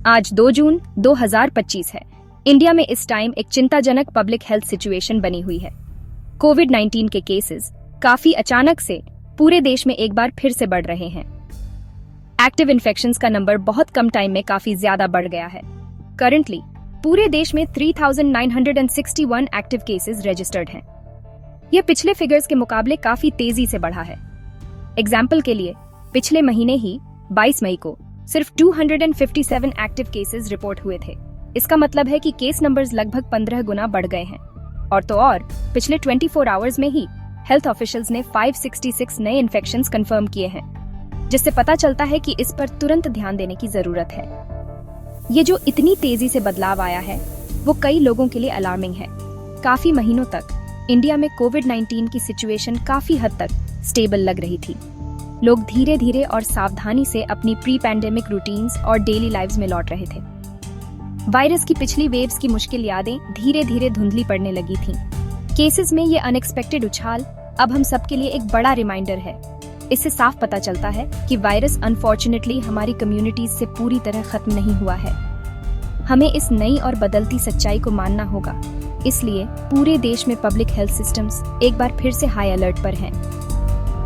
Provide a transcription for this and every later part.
आज 2 जून 2025 है। इंडिया में इस टाइम एक चिंताजनक पब्लिक हेल्थ सिचुएशन बनी हुई है। कोविड-19 के केसेस काफी अचानक से पूरे देश में एक बार फिर से बढ़ रहे हैं। एक्टिव इन्फेक्शंस का नंबर बहुत कम टाइम में काफी ज्यादा बढ़ गया है। करंटली पूरे देश में 3,961 एक्टिव केसेस रजिस्टर्ड हैं। यह पिछले फिगर्स के मुकाबले काफी तेजी से बढ़ा है। एग्जाम्पल के लिए पिछले महीने ही 22 मई को सिर्फ 257 एक्टिव केसेस रिपोर्ट हुए थे। इसका मतलब है कि केस नंबर्स लगभग 15 गुना बढ़ गए हैं। और तो और पिछले 24 आवर्स में ही हेल्थ ऑफिशियल्स ने 566 नए इन्फेक्शंस कंफर्म किए हैं, जिससे पता चलता है कि इस पर तुरंत ध्यान देने की जरूरत है। ये जो इतनी तेजी से बदलाव आया है वो कई लोगों के लिए अलार्मिंग है। काफी महीनों तक इंडिया में कोविड-19 की सिचुएशन काफी हद तक स्टेबल लग रही थी। लोग धीरे धीरे और सावधानी से अपनी प्री पैंडेमिक रूटीन्स और डेली लाइव्स में लौट रहे थे। वायरस की पिछली वेव्स की मुश्किल यादें धीरे धीरे धुंधली पड़ने लगी थीं। केसेस में ये अनएक्सपेक्टेड उछाल अब हम सबके लिए एक बड़ा रिमाइंडर है। इससे साफ पता चलता है कि वायरस अनफॉर्चुनेटली हमारी कम्युनिटीज से पूरी तरह खत्म नहीं हुआ है। हमें इस नई और बदलती सच्चाई को मानना होगा। इसलिए पूरे देश में पब्लिक हेल्थ सिस्टम्स एक बार फिर से हाई अलर्ट पर हैं।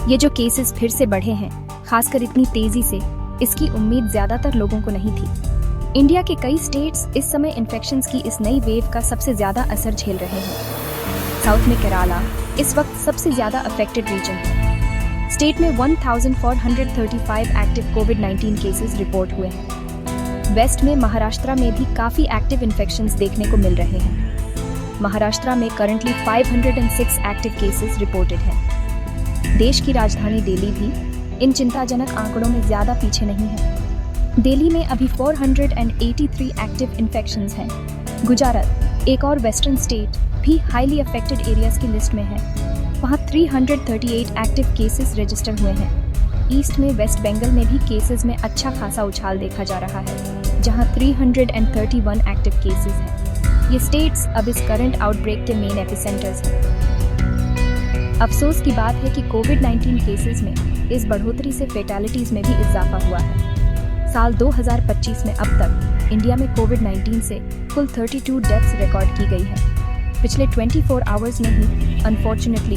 ये जो केसेस फिर से बढ़े हैं, खासकर इतनी तेजी से, इसकी उम्मीद ज्यादातर लोगों को नहीं थी। इंडिया के कई स्टेट्स इस समय इन्फेक्शंस की इस नई वेव का सबसे ज्यादा असर झेल रहे हैं। साउथ में केरला इस वक्त सबसे ज्यादा अफेक्टेड रीजन है। स्टेट में 1435 एक्टिव कोविड-19 केसेस रिपोर्ट हुए हैं। वेस्ट में महाराष्ट्र में भी काफी एक्टिव इन्फेक्शंस देखने को मिल रहे हैं। महाराष्ट्र में करंटली 506 एक्टिव केसेस रिपोर्टेड हैं। देश की राजधानी दिल्ली भी इन चिंताजनक आंकड़ों में ज्यादा पीछे नहीं है। दिल्ली में अभी 483 एक्टिव इन्फेक्शंस हैं। गुजरात, एक और वेस्टर्न स्टेट, भी हाईली अफेक्टेड एरियाज की लिस्ट में है। वहाँ 338 एक्टिव केसेस रजिस्टर हुए हैं। ईस्ट में वेस्ट बंगाल में भी केसेस में अच्छा खासा उछाल देखा जा रहा है, जहाँ 331 एक्टिव केसेस हैं। ये स्टेट्स अब इस करंट आउटब्रेक के मेन एपिसेंटर्स हैं। अफसोस की बात है कि कोविड-19 केसेस में इस बढ़ोतरी से फेटालिटीज में भी इजाफा हुआ है। साल 2025 में अब तक इंडिया में कोविड-19 से कुल 32 डेथ्स रिकॉर्ड की गई है। पिछले 24 आवर्स में ही अनफॉर्चुनेटली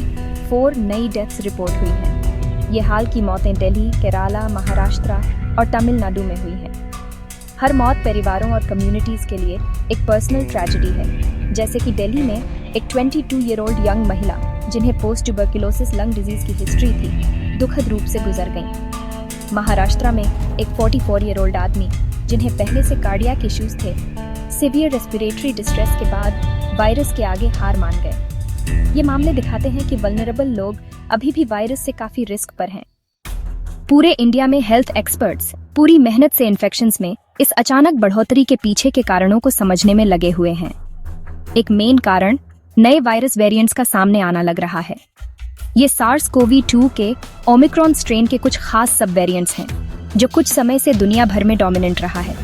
4 नई डेथ्स रिपोर्ट हुई हैं। ये हाल की मौतें दिल्ली, केरला, महाराष्ट्र और तमिलनाडु में हुई हैं। हर मौत परिवारों और कम्युनिटीज के लिए एक पर्सनल ट्रेजेडी है। जैसे कि दिल्ली में एक 22 ईयर ओल्ड यंग महिला जिन्हें पोस्ट ट्यूबरकुलोसिस लंग डिजीज की हिस्ट्री थी, दुखद रूप से गुजर गईं। महाराष्ट्र में एक 44 ईयर ओल्ड आदमी जिन्हें पहले से कार्डियक इश्यूज थे, सीवियर रेस्पिरेटरी डिस्ट्रेस के बाद वायरस के आगे हार मान गए। ये मामले दिखाते हैं कि वल्नरेबल लोग अभी भी वायरस से काफी रिस्क पर हैं। पूरे इंडिया में हेल्थ एक्सपर्ट्स पूरी मेहनत से इन्फेक्शंस में इस अचानक बढ़ोतरी के पीछे के कारणों को समझने में लगे हुए हैं। एक मेन कारण नए वायरस वेरिएंट्स का सामने आना लग रहा है। ये SARS-CoV-2 के ओमिक्रॉन स्ट्रेन के कुछ खास सब वेरिएंट्स हैं, जो कुछ समय से दुनिया भर में डोमिनेंट रहा है।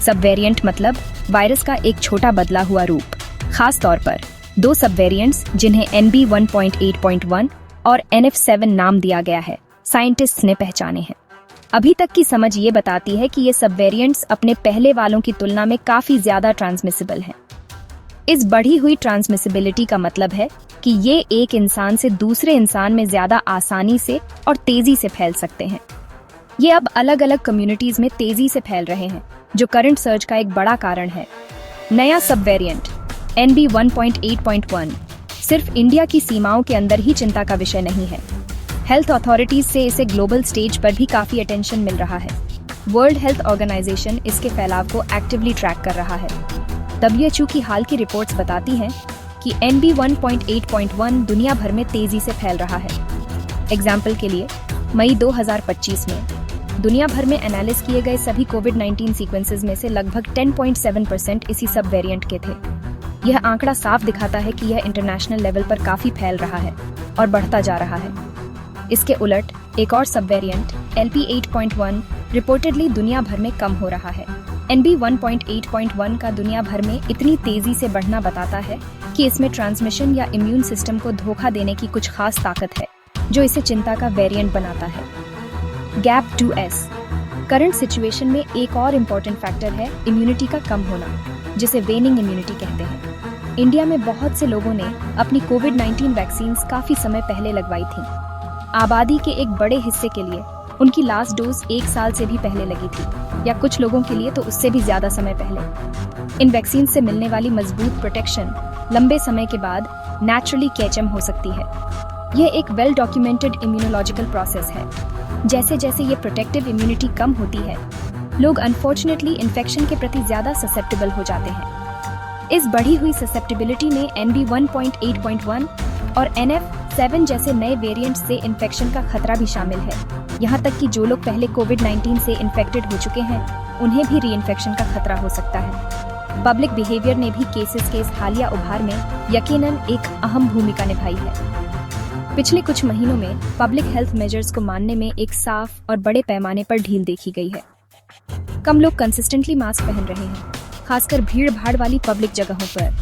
सब वेरिएंट मतलब वायरस का एक छोटा बदला हुआ रूप। खास तौर पर 2 सब वेरिएंट्स जिन्हें NB 1.8.1 और NF7 नाम दिया गया है, साइंटिस्ट्स ने पहचाने हैं। अभी तक की समझ ये बताती है कि ये सब वेरिएंट्स अपने पहले वालों की तुलना में काफी ज्यादा ट्रांसमिसिबल हैं। इस बढ़ी हुई ट्रांसमिसिबिलिटी का मतलब है कि ये एक इंसान से दूसरे इंसान में ज्यादा आसानी से और तेजी से फैल सकते हैं। ये अब अलग अलग कम्युनिटीज में तेजी से फैल रहे हैं, जो करंट सर्ज का एक बड़ा कारण है। नया सब वेरिएंट NB 1.8.1 सिर्फ इंडिया की सीमाओं के अंदर ही चिंता का विषय नहीं है। हेल्थ अथॉरिटीज से इसे ग्लोबल स्टेज पर भी काफी अटेंशन मिल रहा है। वर्ल्ड हेल्थ ऑर्गेनाइजेशन इसके फैलाव को एक्टिवली ट्रैक कर रहा है। WHO की हाल की रिपोर्ट्स बताती हैं कि NB 1.8.1 दुनिया भर में तेजी से फैल रहा है। एग्जाम्पल के लिए मई 2025 में दुनिया भर में एनालिस किए गए सभी कोविड-19 सीक्वेंसेस में से लगभग 10.7% इसी सब वेरिएंट के थे। यह आंकड़ा साफ दिखाता है कि यह इंटरनेशनल लेवल पर काफी फैल रहा है और बढ़ता जा रहा है। इसके उलट एक और सब वेरिएंट LP 8.1 रिपोर्टेडली दुनिया भर में कम हो रहा है। NB 1.8.1 का दुनिया भर में इतनी तेजी से बढ़ना बताता है कि इसमें ट्रांसमिशन या इम्यून सिस्टम को धोखा देने की कुछ खास ताकत है, जो इसे चिंता का वेरिएंट बनाता है। गैप 2S करंट सिचुएशन में एक और इम्पोर्टेंट फैक्टर है इम्यूनिटी का कम होना, जिसे वेनिंग इम्यूनिटी कहते हैं। इंडिया में बहुत से लोगों ने अपनी कोविड-19 वैक्सीन्स काफी समय पहले लगवाई थी। आबादी के एक बड़े हिस्से के लिए उनकी लास्ट डोज 1 साल से भी पहले लगी थी, या कुछ लोगों के लिए तो उससे भी ज्यादा समय पहले। इन वैक्सीन से मिलने वाली मजबूत प्रोटेक्शन लंबे समय के बाद नेचुरली कैचम हो सकती है। यह एक वेल डॉक्यूमेंटेड इम्यूनोलॉजिकल प्रोसेस है। जैसे जैसे ये प्रोटेक्टिव इम्यूनिटी कम होती है, लोग अनफॉर्चुनेटली इन्फेक्शन के प्रति ज्यादा ससेप्टेबल हो जाते हैं। इस बढ़ी हुई ससेप्टेबिलिटी में NB1.8.1 और NF7 जैसे नए वेरिएंट्स से इन्फेक्शन का खतरा भी शामिल है। यहाँ तक कि जो लोग पहले कोविड-19 से इन्फेक्टेड हो चुके हैं, उन्हें भी रीइन्फेक्शन का खतरा हो सकता है। पब्लिक बिहेवियर ने भी केसेस के इस हालिया उभार में यकीनन एक अहम भूमिका निभाई है। पिछले कुछ महीनों में पब्लिक हेल्थ मेजर्स को मानने में एक साफ और बड़े पैमाने पर ढील देखी गई है। कम लोग कंसिस्टेंटली मास्क पहन रहे हैं, खासकर भीड़ भाड़ वाली पब्लिक जगहों पर।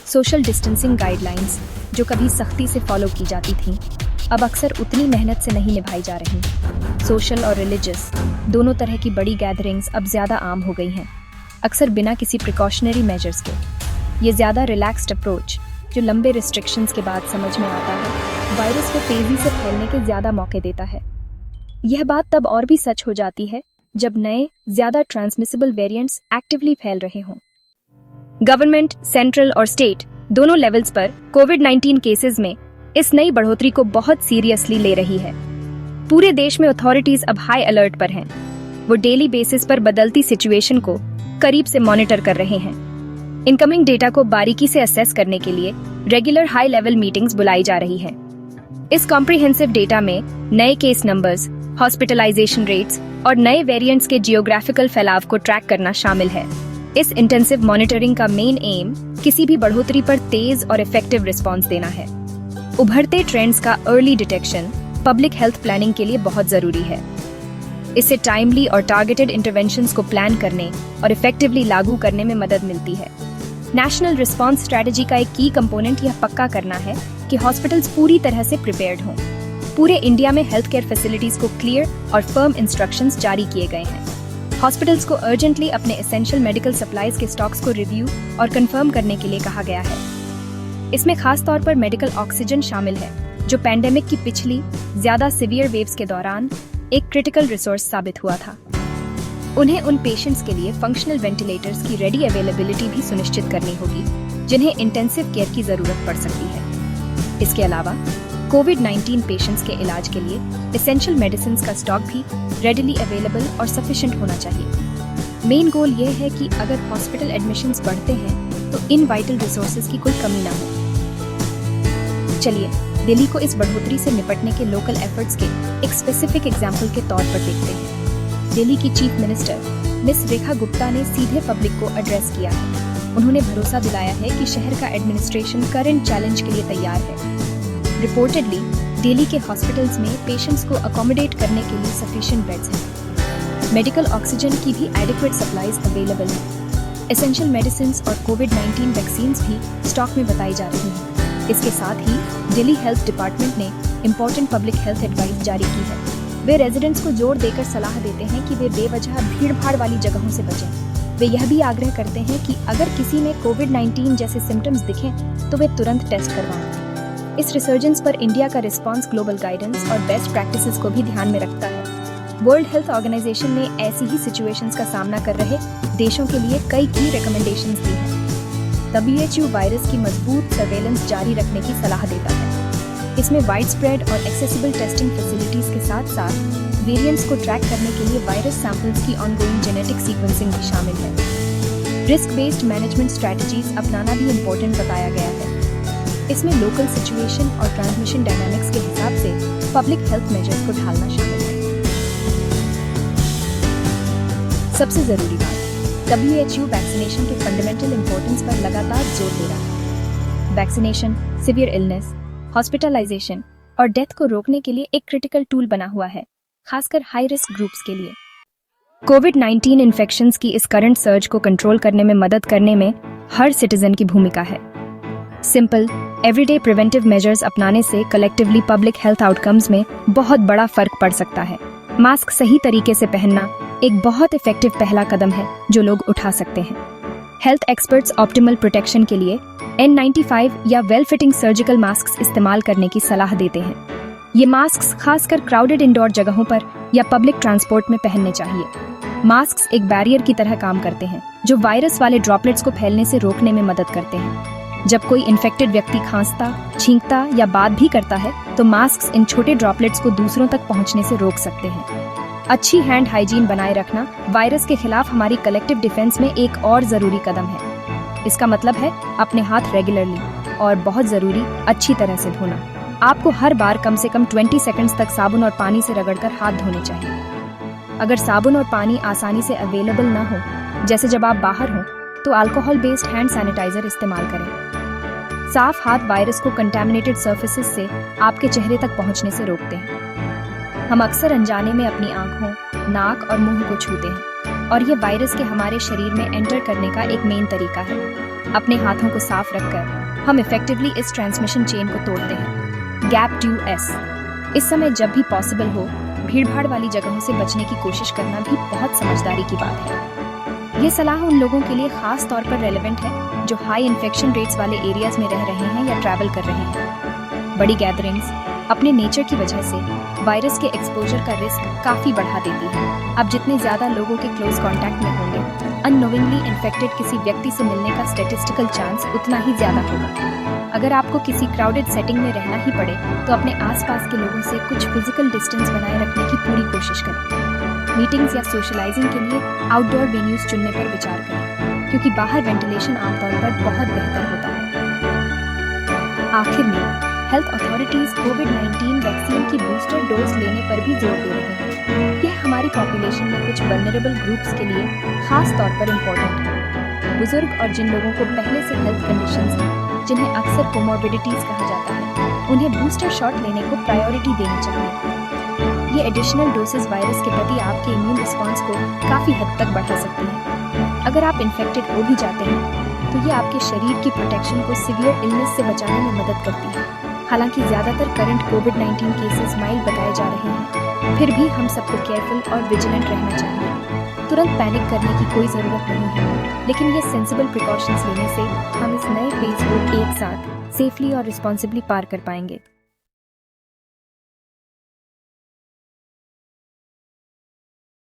सोशल डिस्टेंसिंग गाइडलाइंस जो कभी सख्ती से फॉलो की जाती थीं, अब अक्सर उतनी मेहनत से नहीं निभाई जा रही। सोशल और रिलीजियस दोनों तरह की बड़ी गैदरिंग्स अब ज्यादा आम हो गई हैं, अक्सर बिना किसी प्रिकॉशनरी मेजर्स के। ये ज्यादा रिलैक्स्ड अप्रोच जो लंबे रिस्ट्रिक्शंस के बाद समझ में आता है, वायरस को तेजी से फैलने के ज्यादा मौके देता है। यह बात तब और भी सच हो जाती है जब नए ज्यादा ट्रांसमिसिबल वेरिएंट्स एक्टिवली फैल रहे हों। गवर्नमेंट, सेंट्रल और स्टेट दोनों लेवल्स पर कोविड-19 केसेस में इस नई बढ़ोतरी को बहुत सीरियसली ले रही है। पूरे देश में अथॉरिटीज अब हाई अलर्ट पर हैं। वो डेली बेसिस पर बदलती सिचुएशन को करीब से मॉनिटर कर रहे हैं। इनकमिंग डेटा को बारीकी से असेस करने के लिए रेगुलर हाई लेवल मीटिंग्स बुलाई जा रही हैं। इस कॉम्प्रिहेंसिव डेटा में नए केस नंबर्स, हॉस्पिटलाइजेशन रेट्स और नए वेरिएंट्स के जियोग्राफिकल फैलाव को ट्रैक करना शामिल है। इस इंटेंसिव मॉनिटरिंग का मेन एम किसी भी बढ़ोतरी पर तेज और इफेक्टिव रिस्पॉन्स देना है। उभरते ट्रेंड्स का early detection public health planning के लिए बहुत जरूरी है। इससे टाइमली और टारगेटेड इंटरवेंशंस को प्लान करने और इफेक्टिवली लागू करने में मदद मिलती है। नेशनल रिस्पॉन्स स्ट्रेटजी का एक की कंपोनेंट यह पक्का करना है कि हॉस्पिटल्स पूरी तरह से प्रिपेयर्ड हों। पूरे इंडिया में हेल्थ केयर फैसिलिटीज को क्लियर और फर्म इंस्ट्रक्शंस जारी किए गए हैं। हॉस्पिटल्स को अर्जेंटली अपने एसेंशियल मेडिकल सप्लाईज के स्टॉक्स को रिव्यू और कंफर्म करने के लिए कहा गया है। इसमें खास तौर पर मेडिकल ऑक्सीजन शामिल है, जो पैंडेमिक की पिछली ज्यादा सीवियर वेव्स के दौरान एक क्रिटिकल रिसोर्स साबित हुआ था। उन्हें उन पेशेंट्स के लिए फंक्शनल वेंटिलेटर्स की रेडी अवेलेबिलिटी भी सुनिश्चित करनी होगी, जिन्हें इंटेंसिव केयर की जरूरत पड़ सकती है। इसके अलावा कोविड-19 पेशेंट्स के इलाज के लिए एसेंशियल मेडिसिन का स्टॉक भी रेडिली अवेलेबल और सफिशिएंट होना चाहिए। मेन गोल यह है कि अगर हॉस्पिटल एडमिशंस बढ़ते हैं तो इन वाइटल रिसोर्सेज की कोई कमी ना हो। चलिए दिल्ली को इस बढ़ोतरी से निपटने के लोकल एफर्ट्स के एक स्पेसिफिक एग्जाम्पल के तौर पर देखते हैं। दिल्ली की chief minister miss Rekha Gupta ने सीधे पब्लिक को एड्रेस किया है। उन्होंने भरोसा दिलाया है कि शहर का एडमिनिस्ट्रेशन करंट चैलेंज के लिए तैयार है। रिपोर्टेडली दिल्ली के हॉस्पिटल्स में पेशेंट्स को अकोमोडेट करने के लिए सफिशिएंट बेड्स हैं। मेडिकल ऑक्सीजन की भी एडिक्वेट सप्लाईज अवेलेबल है। एसेंशियल मेडिसिन और कोविड-19 वैक्सीन्स भी स्टॉक में बताई जा रही हैं। इसके साथ ही दिल्ली हेल्थ डिपार्टमेंट ने इम्पोर्टेंट पब्लिक हेल्थ एडवाइस जारी की है। वे रेजिडेंट्स को जोर देकर सलाह देते हैं कि वे बेवजह भीड़ भाड़ वाली जगहों से बचें। वे यह भी आग्रह करते हैं कि अगर किसी में कोविड-19 जैसे सिम्टम्स दिखें तो वे तुरंत टेस्ट करवाएं। इस रिसर्जेंस पर इंडिया का रिस्पांस ग्लोबल गाइडेंस और बेस्ट प्रैक्टिसेस को भी ध्यान में रखता है। वर्ल्ड हेल्थ ऑर्गेनाइजेशन ने ऐसी ही सिचुएशंस का सामना कर रहे देशों के लिए कई की रिकमेंडेशंस दी हैं। WHO वायरस की मजबूत सर्वेलेंस जारी रखने की सलाह देता है। इसमें वाइड स्प्रेड और एक्सेसिबल टेस्टिंग फैसिलिटीज के साथ साथ वेरिएंट्स को ट्रैक करने के लिए वायरस सैंपल्स की ऑनगोइंग जेनेटिक सीक्वेंसिंग भी शामिल है। रिस्क बेस्ड मैनेजमेंट स्ट्रेटजीज अपनाना भी इम्पोर्टेंट बताया गया है। इसमें लोकल सिचुएशन और ट्रांसमिशन डायनामिक्स के हिसाब से पब्लिक हेल्थ मेजर्स को ढालना शामिल है। सबसे जरूरी बात, WHO वैक्सीनेशन के फंडामेंटल इंपॉर्टेंस पर लगातार जोर दे रहा है। वैक्सीनेशन सिवियर इलनेस, हॉस्पिटलाइजेशन और डेथ को रोकने के लिए एक क्रिटिकल टूल बना हुआ है, खासकर हाई रिस्क ग्रुप्स के लिए। कोविड-19 इन्फेक्शंस की इस करंट सर्ज को कंट्रोल करने में मदद करने में हर सिटीजन की भूमिका है। सिंपल एवरीडे प्रिवेंटिव मेजर्स अपनाने से कलेक्टिवली पब्लिक हेल्थ आउटकम्स में बहुत बड़ा फर्क पड़ सकता है। मास्क सही तरीके से पहनना, एक बहुत इफेक्टिव पहला कदम है जो लोग उठा सकते हैं। हेल्थ एक्सपर्ट्स ऑप्टिमल प्रोटेक्शन के लिए N95 या वेल फिटिंग सर्जिकल मास्क इस्तेमाल करने की सलाह देते हैं। ये मास्क खासकर क्राउडेड इंडोर जगहों पर या पब्लिक ट्रांसपोर्ट में पहनने चाहिए। मास्क एक बैरियर की तरह काम करते हैं जो वायरस वाले ड्रॉपलेट्स को फैलने से रोकने में मदद करते हैं। जब कोई इन्फेक्टेड व्यक्ति खांसता, छींकता या बात भी करता है तो मास्क इन छोटे ड्रॉपलेट्स को दूसरों तक पहुंचने से रोक सकते हैं। अच्छी हैंड हाइजीन बनाए रखना वायरस के खिलाफ हमारी कलेक्टिव डिफेंस में एक और जरूरी कदम है। इसका मतलब है अपने हाथ रेगुलरली और बहुत जरूरी अच्छी तरह से धोना। आपको हर बार कम से कम 20 सेकंड्स तक साबुन और पानी से रगड़कर हाथ धोने चाहिए। अगर साबुन और पानी आसानी से अवेलेबल ना हो, जैसे जब आप बाहर हो, तो अल्कोहल बेस्ड हैंड सैनिटाइजर इस्तेमाल करें। साफ हाथ वायरस को कंटैमिनेटेड सर्फेसेस से आपके चेहरे तक पहुंचने से रोकते हैं। हम अक्सर अनजाने में अपनी आंखों, नाक और मुंह को छूते हैं और ये वायरस के हमारे शरीर में एंटर करने का एक मेन तरीका है। अपने हाथों को साफ रखकर हम इफेक्टिवली इस ट्रांसमिशन चेन को तोड़ते हैं। Gap 2S। इस समय जब भी पॉसिबल हो, भीड़भाड़ वाली जगहों से बचने की कोशिश करना भी बहुत समझदारी की बात है। ये सलाह उन लोगों के लिए खास तौर पर रेलेवेंट है जो हाई इन्फेक्शन रेट्स वाले एरियाज में रह रहे हैं या ट्रैवल कर रहे हैं। बड़ी गैदरिंग्स अपने नेचर की वजह से वायरस के एक्सपोजर का रिस्क काफी बढ़ा देती है। अब जितने ज्यादा लोगों के क्लोज कांटेक्ट में होंगे, अननोविंगली इन्फेक्टेड किसी व्यक्ति से मिलने का स्टैटिस्टिकल चांस उतना ही ज्यादा होगा। अगर आपको किसी क्राउडेड सेटिंग में रहना ही पड़े तो अपने आसपास के लोगों से कुछ फिजिकल डिस्टेंस बनाए रखने की पूरी कोशिश करें। मीटिंग्स या सोशलाइजिंग के लिए आउटडोर वेन्यूज चुनने पर विचार करें, क्योंकि बाहर वेंटिलेशन आमतौर पर बहुत बेहतर होता है। आखिर में हेल्थ अथॉरिटीज कोविड-19 वैक्सीन की बूस्टर डोज लेने पर भी जोर दे रहे हैं। यह हमारी पॉपुलेशन में कुछ वल्नरेबल ग्रुप्स के लिए खास तौर पर इम्पोर्टेंट है। बुजुर्ग और जिन लोगों को पहले से हेल्थ कंडीशंस हैं, जिन्हें अक्सर कोमोर्बिडिटीज कहा जाता है, उन्हें बूस्टर शॉट लेने को प्रायोरिटी देनी चाहिए। ये एडिशनल डोसेज वायरस के प्रति आपके इम्यून रिस्पॉन्स को काफी हद तक बढ़ा सकती हैं। अगर आप इन्फेक्टेड हो भी जाते हैं तो ये आपके शरीर की प्रोटेक्शन को सीवियर इलनेस से बचाने में मदद करती है। हालांकि ज्यादातर करंट कोविड-19 केसेस माइल्ड बताए जा रहे हैं, फिर भी हम सबको केयरफुल और विजिलेंट रहना चाहिए। तुरंत पैनिक करने की कोई ज़रूरत नहीं है, लेकिन ये सेंसिबल प्रिकॉशंस लेने से हम इस नए फेज को एक साथ सेफली और रिस्पॉन्सिबली पार कर पाएंगे।